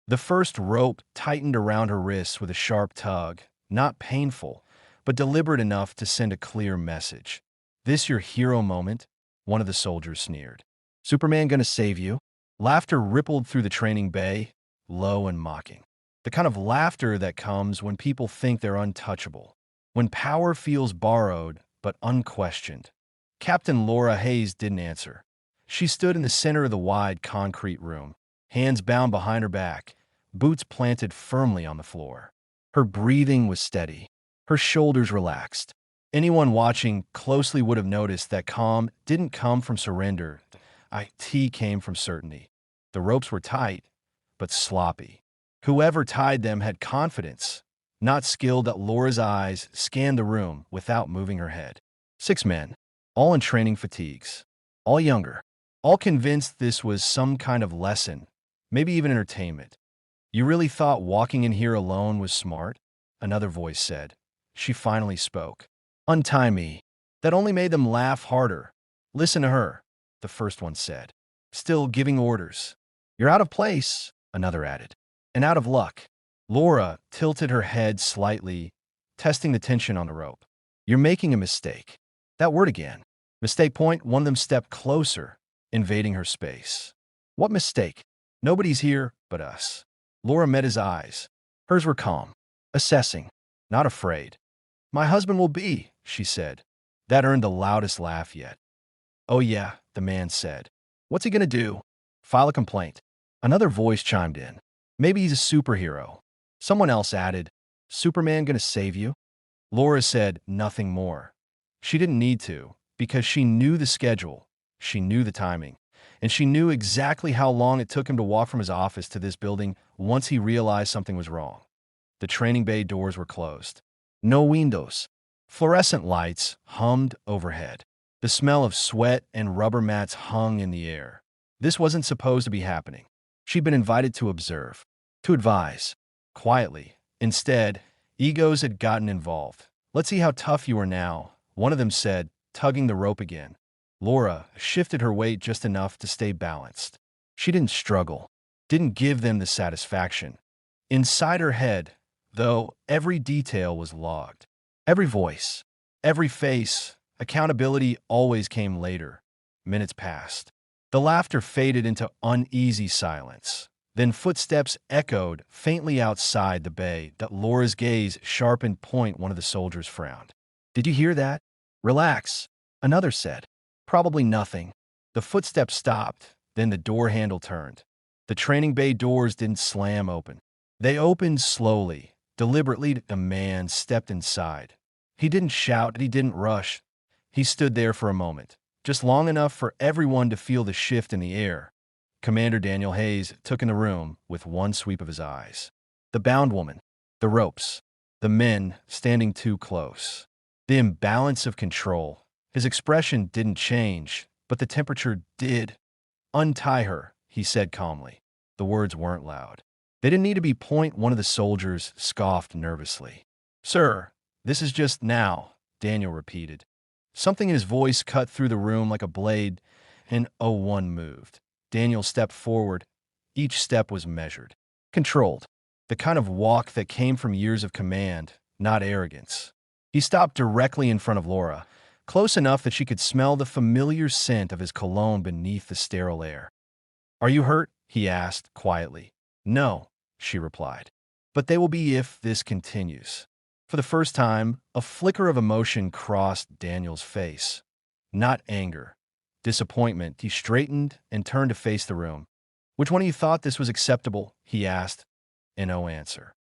The first rope tightened around her wrists with a sharp tug, not painful, but deliberate enough to send a clear message. "This your hero moment?" one of the soldiers sneered. "Superman gonna save you?" Laughter rippled through the training bay, low and mocking. The kind of laughter that comes when people think they're untouchable, when power feels borrowed but unquestioned. Captain Laura Hayes didn't answer. She stood in the center of the wide concrete room, hands bound behind her back, boots planted firmly on the floor. Her breathing was steady, her shoulders relaxed. Anyone watching closely would have noticed that calm didn't come from surrender. It came from certainty. The ropes were tight, but sloppy. Whoever tied them had confidence, not skill. That Laura's eyes scanned the room without moving her head. 6 men, all in training fatigues, all younger, all convinced this was some kind of lesson, maybe even entertainment. "You really thought walking in here alone was smart?" another voice said. She finally spoke. "Untie me." That only made them laugh harder. "Listen to her," the first one said. "Still giving orders." "You're out of place," another added. "And out of luck." Laura tilted her head slightly, testing the tension on the rope. "You're making a mistake." That word again. Mistake point. One of them stepped closer, invading her space. "What mistake?" "Nobody's here but us." Laura met his eyes. Hers were calm, assessing, not afraid. "My husband will be," she said. That earned the loudest laugh yet. "Oh yeah," the man said. "What's he gonna do?" "File a complaint." Another voice chimed in. "Maybe he's a superhero." Someone else added, "Superman gonna save you?" Laura said nothing more. She didn't need to, because she knew the schedule, she knew the timing, and she knew exactly how long it took him to walk from his office to this building once he realized something was wrong. The training bay doors were closed. No windows. Fluorescent lights hummed overhead. The smell of sweat and rubber mats hung in the air. This wasn't supposed to be happening. She'd been invited to observe, to advise, quietly. Instead, egos had gotten involved. "Let's see how tough you are now," one of them said, tugging the rope again. Laura shifted her weight just enough to stay balanced. She didn't struggle, didn't give them the satisfaction. Inside her head, though, every detail was logged. Every voice, every face. Accountability always came later. Minutes passed. The laughter faded into uneasy silence. Then footsteps echoed faintly outside the bay. That Laura's gaze sharpened point. One of the soldiers frowned. "Did you hear that?" "Relax," another said. "Probably nothing." The footsteps stopped, then the door handle turned. The training bay doors didn't slam open. They opened slowly, deliberately. A man stepped inside. He didn't shout, he didn't rush. He stood there for a moment, just long enough for everyone to feel the shift in the air. Commander Daniel Hayes took in the room with one sweep of his eyes. The bound woman, the ropes, the men standing too close. The imbalance of control. His expression didn't change, but the temperature did. "Untie her," he said calmly. The words weren't loud. They didn't need to be point. One of the soldiers scoffed nervously. "Sir, this is just now," Daniel repeated. Something in his voice cut through the room like a blade, and one moved. Daniel stepped forward. Each step was measured, controlled, the kind of walk that came from years of command, not arrogance. He stopped directly in front of Laura, close enough that she could smell the familiar scent of his cologne beneath the sterile air. "Are you hurt?" he asked quietly. "No," she replied. "But they will be if this continues." For the first time, a flicker of emotion crossed Daniel's face. Not anger, disappointment. He straightened and turned to face the room. "Which one of you thought this was acceptable?" he asked. And no answer.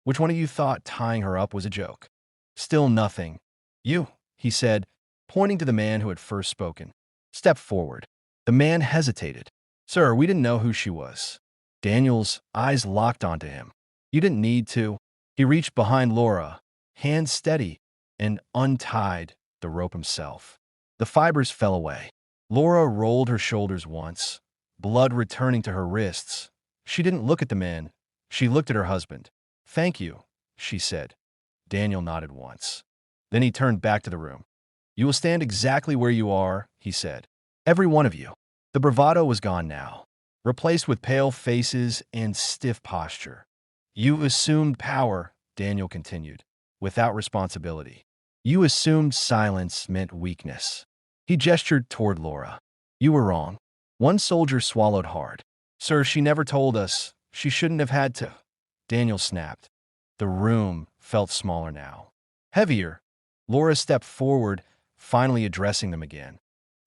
"Which one of you thought tying her up was a joke?" Still nothing. "You," he said, pointing to the man who had first spoken. "Step forward." The man hesitated. "Sir, we didn't know who she was." Daniel's eyes locked onto him. "You didn't need to." He reached behind Laura, hands steady, and untied the rope himself. The fibers fell away. Laura rolled her shoulders once, blood returning to her wrists. She didn't look at the man. She looked at her husband. "Thank you," she said. Daniel nodded once. Then he turned back to the room. "You will stand exactly where you are," he said. "Every one of you." The bravado was gone now. replaced with pale faces and stiff posture. You assumed power, Daniel continued, without responsibility. You assumed silence meant weakness. He gestured toward Laura. You were wrong. One soldier swallowed hard. Sir, she never told us. She shouldn't have had to. Daniel snapped. The room felt smaller now. Heavier. Laura stepped forward, finally addressing them again.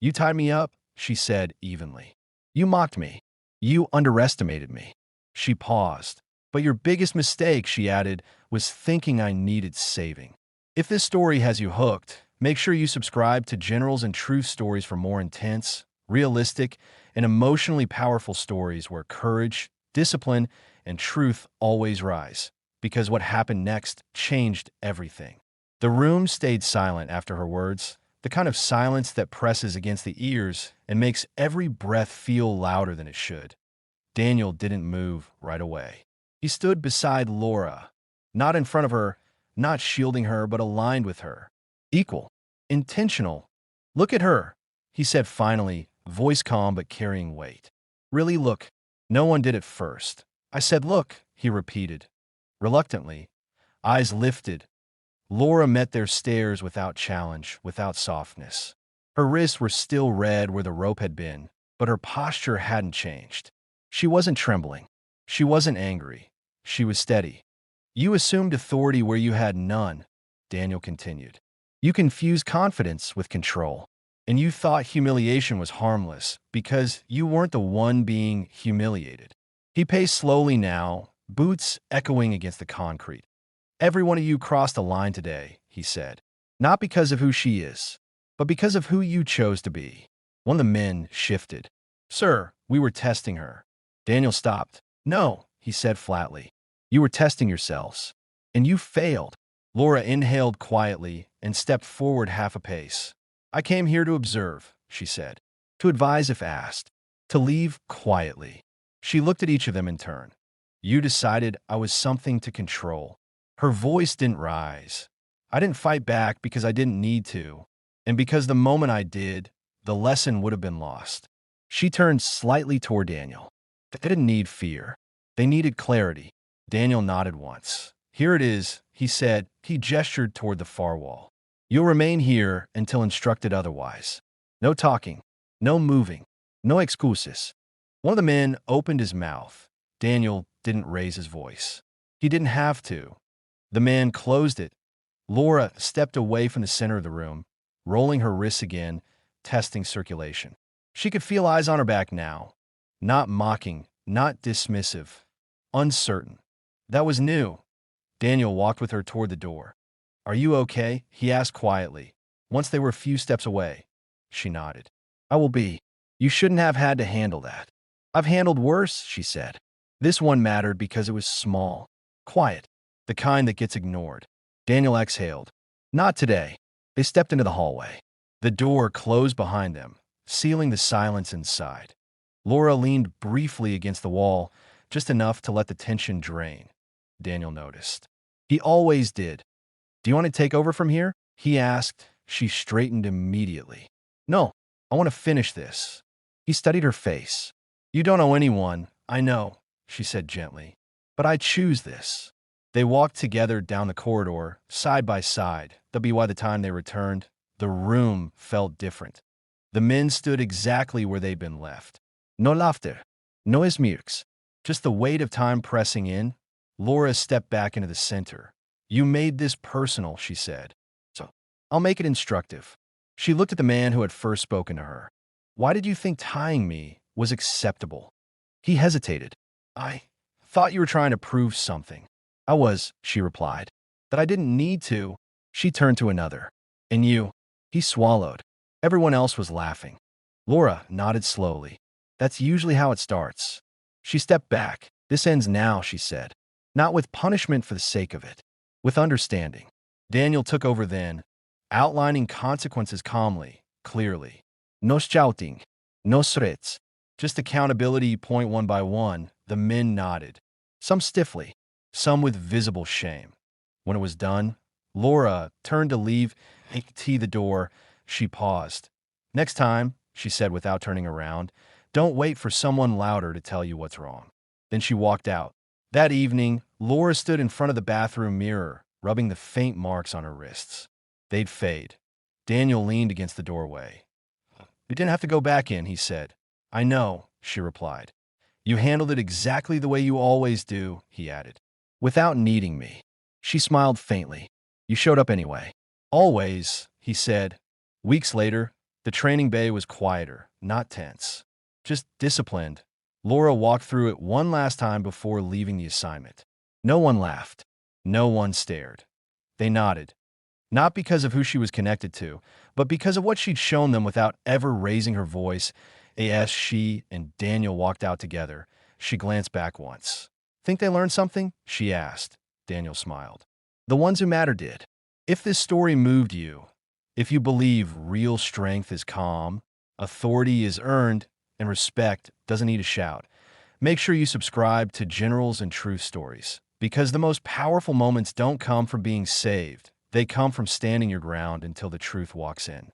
You tied me up, she said evenly. You mocked me. You underestimated me. She paused. But your biggest mistake, she added, was thinking I needed saving. If this story has you hooked, make sure you subscribe to Generals and Truth Stories for more intense, realistic, and emotionally powerful stories where courage, discipline, and truth always rise. Because what happened next changed everything. The room stayed silent after her words, the kind of silence that presses against the ears and makes every breath feel louder than it should. Daniel didn't move right away. He stood beside Laura, not in front of her, not shielding her, but aligned with her. Equal. Intentional. Look at her, he said finally, voice calm but carrying weight. Really look. No one did it first. I said look, he repeated. Reluctantly, eyes lifted. Laura met their stares without challenge, without softness. Her wrists were still red where the rope had been, but her posture hadn't changed. She wasn't trembling. She wasn't angry. She was steady. You assumed authority where you had none, Daniel continued. You confused confidence with control. And you thought humiliation was harmless because you weren't the one being humiliated. He paced slowly now, boots echoing against the concrete. Every one of you crossed a line today, he said. Not because of who she is, but because of who you chose to be. One of the men shifted. Sir, we were testing her. Daniel stopped. No, he said flatly. You were testing yourselves. And you failed. Laura inhaled quietly and stepped forward half a pace. I came here to observe, she said. To advise if asked. To leave quietly. She looked at each of them in turn. You decided I was something to control. Her voice didn't rise. I didn't fight back because I didn't need to. And because the moment I did, the lesson would have been lost. She turned slightly toward Daniel. They didn't need fear. They needed clarity. Daniel nodded once. Here it is, he said. He gestured toward the far wall. You'll remain here until instructed otherwise. No talking. No moving. No excuses. One of the men opened his mouth. Daniel didn't raise his voice. He didn't have to. The man closed it. Laura stepped away from the center of the room, rolling her wrists again, testing circulation. She could feel eyes on her back now. Not mocking, not dismissive. Uncertain. That was new. Daniel walked with her toward the door. Are you okay? He asked quietly. Once they were a few steps away. She nodded. I will be. You shouldn't have had to handle that. I've handled worse, she said. This one mattered because it was small. Quiet. The kind that gets ignored. Daniel exhaled. Not today. They stepped into the hallway. The door closed behind them, sealing the silence inside. Laura leaned briefly against the wall, just enough to let the tension drain. Daniel noticed. He always did. Do you want to take over from here? He asked. She straightened immediately. No, I want to finish this. He studied her face. You don't owe anyone, I know, she said gently. But I choose this. They walked together down the corridor, side by side. By the time they returned, the room felt different. The men stood exactly where they'd been left. No laughter, no esmirks, just the weight of time pressing in. Laura stepped back into the center. You made this personal, she said. So, I'll make it instructive. She looked at the man who had first spoken to her. Why did you think tying me was acceptable? He hesitated. I thought you were trying to prove something. I was, she replied. That I didn't need to. She turned to another. And you? He swallowed. Everyone else was laughing. Laura nodded slowly. That's usually how it starts. She stepped back. This ends now, she said. Not with punishment for the sake of it. With understanding. Daniel took over then, outlining consequences calmly, clearly. No shouting. No threats. Just accountability point one by one. The men nodded. Some stiffly. Some with visible shame. When it was done, Laura turned to leave the door. She paused. Next time, she said without turning around, Don't wait for someone louder to tell you what's wrong. Then she walked out. That evening, Laura stood in front of the bathroom mirror, rubbing the faint marks on her wrists. They'd fade. Daniel leaned against the doorway. "You didn't have to go back in," he said. "I know," she replied. "You handled it exactly the way you always do," he added. "Without needing me." She smiled faintly. "You showed up anyway." "Always," he said. Weeks later, the training bay was quieter, not tense, just disciplined. Laura walked through it one last time before leaving the assignment. No one laughed. No one stared. They nodded. Not because of who she was connected to, but because of what she'd shown them without ever raising her voice. As she and Daniel walked out together, she glanced back once. "Think they learned something?" she asked. Daniel smiled. "The ones who matter did." If this story moved you, if you believe real strength is calm, authority is earned, and respect doesn't need a shout, make sure you subscribe to Generals and Truth Stories, because the most powerful moments don't come from being saved. They come from standing your ground until the truth walks in.